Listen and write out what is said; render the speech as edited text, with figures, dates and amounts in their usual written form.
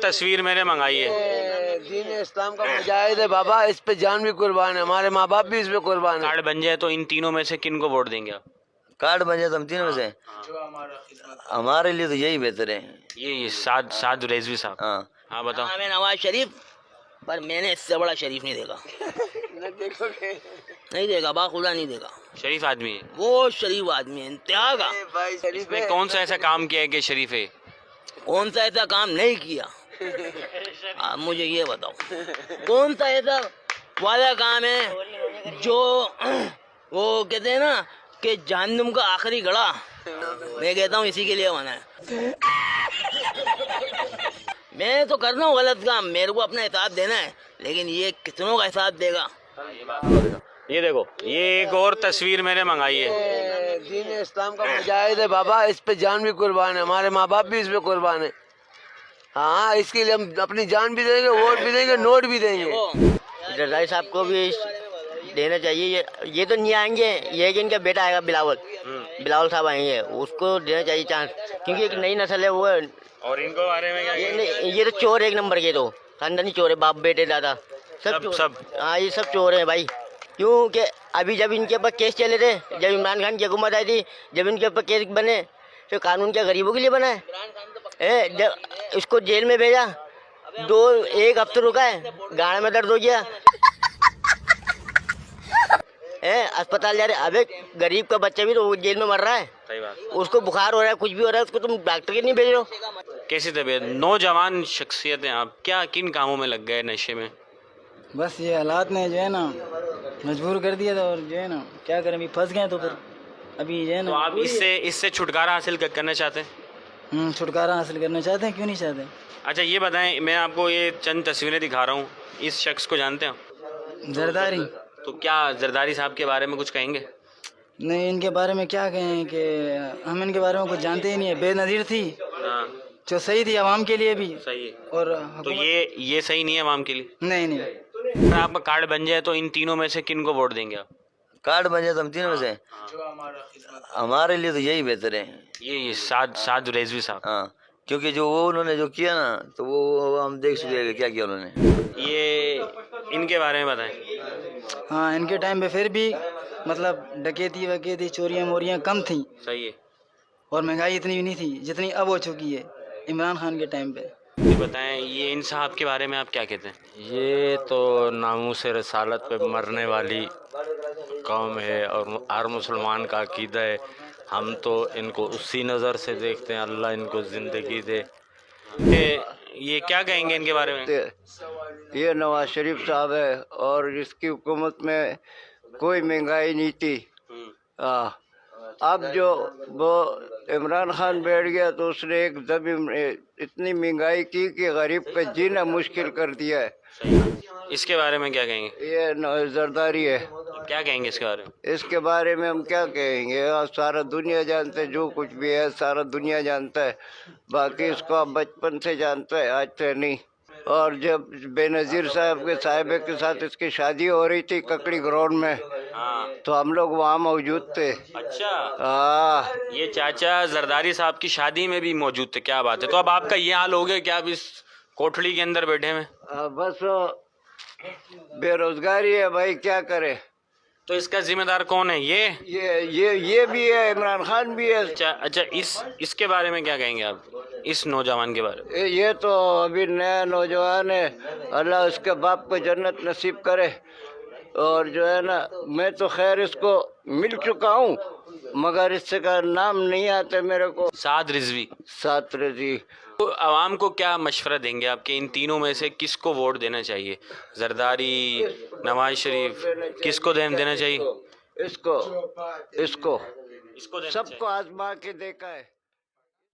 تصویر میں نے منگائی ہے. دین اسلام کا مجاہد ہے بابا, اس پہ جان بھی قربان ہے, ہمارے ماں باپ بھی اس پہ قربان ہے. کارڈ بن جائے تو ان تینوں میں سے کن کو ووٹ دیں گے آپ؟ کارڈ بن جائے تو ہم تینوں میں سے ہمارے لیے تو یہی بہتر ہے. یہ سعد ریزوی صاحب. ہاں ہاں بتاؤ. میں نواز شریف, پر میں نے اس سے بڑا شریف نہیں دیکھا. نہیں دیکھا, باخدا نہیں دیکھا. شریف آدمی ہے, وہ شریف آدمی ہے انتہا کا. اس نے کون سا ایسا کام کیا ہے کہ شریف ہے؟ کون سا ایسا کام نہیں کیا, آپ مجھے یہ بتاؤ. کون سا ایسا والا کام ہے جو وہ کہتے ہیں نا کہ جہنم کا آخری گڑھا, میں کہتا ہوں اسی کے لیے بنا ہے. میں تو کرنا ہوں غلط کام, میرے کو اپنا حساب دینا ہے, لیکن یہ کتنوں کا حساب دے گا. یہ دیکھو, یہ ایک اور تصویر میں نے منگائی ہے. دین اسلام کا مجاہد ہے بابا, اس پہ جان بھی قربان ہے, ہمارے ماں باپ بھی اس پہ قربان ہے. ہاں, اس کے لیے ہم اپنی جان بھی دیں گے, ووٹ بھی دیں گے, نوٹ بھی دیں گے. زرداری صاحب کو بھی دینا چاہیے. یہ تو نہیں آئیں گے, یہ کہ ان کا بیٹا آئے گا بلاول صاحب آئیں گے, اس کو دینا چاہیے چانس, کیونکہ ایک نئی نسل ہے وہ. اور ان کو بارے میں کیا یہ تو چور ایک نمبر کے, تو خاندانی چور ہے, باپ بیٹے دادا سب. ہاں, یہ سب چور ہیں بھائی. کیونکہ ابھی جب ان کے اوپر کیس چلے تھے, جب عمران خان کی حکومت آئی تھی, جب ان کے اوپر کیس بنے تو قانون کیا غریبوں کے لیے بنا ہے. جب اس کو جیل میں بھیجا, ایک ہفتے رکا ہے, گاڑی میں درد ہو گیا, اسپتال جا رہے. ابھی غریب کا بچہ بھی تو جیل میں مر رہا ہے, اس کو بخار ہو رہا ہے, کچھ بھی ہو رہا ہے, اس کو تم ڈاکٹر کے نہیں بھیج رہے ہو. کیسی طبیعت؟ نوجوان شخصیتیں آپ کیا کن کاموں میں لگ گئے نشے میں؟ بس یہ حالات نے جو ہے نا مجبور کر دیا تھا, اور جو ہے نا کیا کریں, ابھی پھنس گئے. تو پھر ابھی جو ہے تو نا آپ اس سے چھٹکارا حاصل کرنا چاہتے ہیں؟ چھٹکارا حاصل کرنا چاہتے ہیں, کیوں نہیں چاہتے. اچھا یہ بتائیں, میں آپ کو یہ چند تصویریں دکھا رہا ہوں, اس شخص کو جانتے ہیں؟ زرداری. تو کیا زرداری صاحب کے بارے میں کچھ کہیں گے؟ نہیں, ان کے بارے میں کیا کہیں کہ ہم ان کے بارے میں کچھ جانتے ہی نہیں ہے. بے نظیر تھی جو صحیح تھی عوام کے لیے بھی. صحیح. اور تو یہ صحیح نہیں ہے عوام کے لیے؟ نہیں. اگر آپ کا کارڈ بن جائے تو ان تینوں میں سے کن کو ووٹ دیں گے آپ؟ کارڈ بن جائے تو ہم تینوں میں سے ہمارے لیے تو یہی بہتر ہے. یہ سعد ریزوی صاحب. ہاں, کیونکہ جو وہ انہوں نے جو کیا نا, تو وہ ہم دیکھ چکے کہ کیا کیا انہوں نے. یہ ان کے بارے میں بتائیں. ہاں, ان کے ٹائم پہ پھر بھی مطلب ڈکیتی چوریاں موریاں کم تھیں. صحیح ہے. اور مہنگائی اتنی بھی نہیں تھی جتنی اب ہو چکی ہے عمران خان کے ٹائم پہ. یہ بتائیں, یہ ان صاحب کے بارے میں آپ کیا کہتے ہیں؟ یہ تو ناموس رسالت پہ مرنے والی قوم ہے, اور ہر مسلمان کا عقیدہ ہے. ہم تو ان کو اسی نظر سے دیکھتے ہیں, اللہ ان کو زندگی دے. یہ کیا کہیں گے ان کے بارے میں؟ یہ نواز شریف صاحب ہے, اور اس کی حکومت میں کوئی مہنگائی نہیں تھی. اب جو وہ عمران خان بیٹھ گیا تو اس نے ایک دم اتنی مہنگائی کی کہ غریب کا جینا مشکل کر دیا ہے. اس کے بارے میں کیا کہیں گے؟ یہ زرداری ہے. کیا کہیں گے اس کے بارے میں؟ اس کے بارے میں ہم کیا کہیں گے, سارا دنیا جانتا ہے, جو کچھ بھی ہے سارا دنیا جانتا ہے. باقی اس کو اب بچپن سے جانتا ہے, آج سے نہیں. اور جب بے نظیر صاحب کے صاحبے کے ساتھ اس کی شادی ہو رہی تھی ککڑی گراؤنڈ میں, تو ہم لوگ وہاں موجود تھے. اچھا, یہ چاچا زرداری صاحب کی شادی میں بھی موجود تھے, کیا بات ہے. تو اب آپ کا یہ حال ہو گیا کہ آپ اس کوٹھڑی کے اندر بیٹھے ہیں؟ بس بے روزگاری ہے بھائی, کیا کرے. تو اس کا ذمہ دار کون ہے؟ یہ بھی ہے, عمران خان بھی ہے. اچھا, اس کے بارے میں کیا کہیں گے آپ, اس نوجوان کے بارے میں؟ یہ تو ابھی نیا نوجوان ہے, اللہ اس کے باپ کو جنت نصیب کرے. اور جو ہے نا, میں تو خیر اس کو مل چکا ہوں, مگر اس کا نام نہیں آتا میرے کو. سعد رضوی. تو عوام کو کیا مشورہ دیں گے آپ کہ ان تینوں میں سے کس کو ووٹ دینا چاہیے؟ زرداری, نواز شریف, کس کو دینا چاہیے؟ اس کو سب کو آزما کے دیکھا ہے.